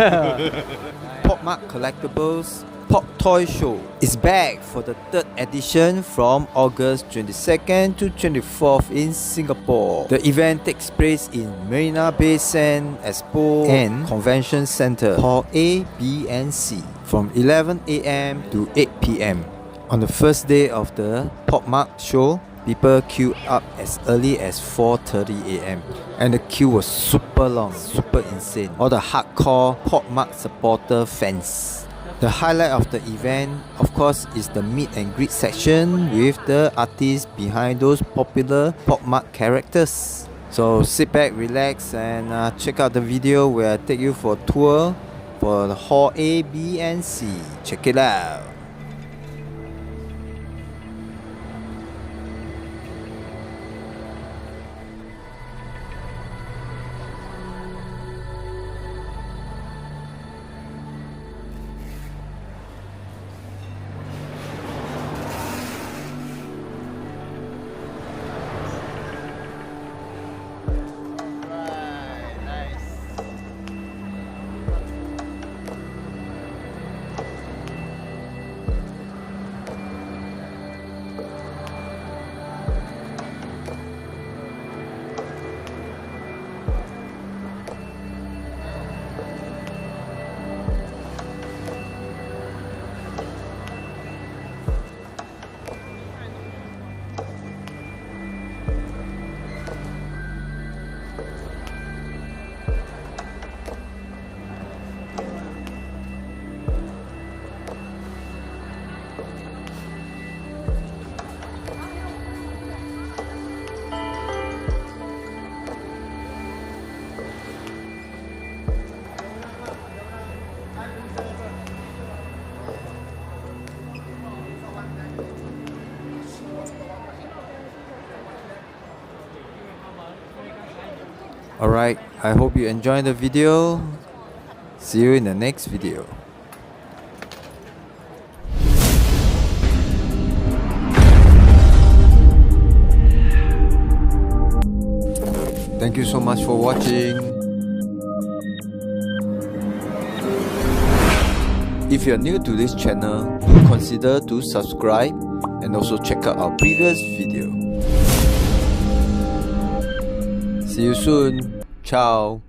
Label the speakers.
Speaker 1: Pop Mart Collectibles Pop Toy Show is back for the 3rd edition from August 22nd to 24th in Singapore. The event takes place in Marina Bay Sands Expo and Convention Center, Hall A, B and C, from 11 AM to 8 PM. On the first day of the Pop Mart show, people queued up as early as 4:30 AM, and the queue was super long, super insane. All the hardcore Pop Mart supporter fans. The highlight of the event, of course, is the meet and greet section with the artists behind those popular Pop Mart characters. So sit back, relax, and check out the video where I take you for a tour for the Hall A, B and C. Check it out. Alright, I hope you enjoyed the video. See you in the next video. Thank you so much for watching. If you're new to this channel, do consider to subscribe and also check out our previous video. See you soon. Ciao.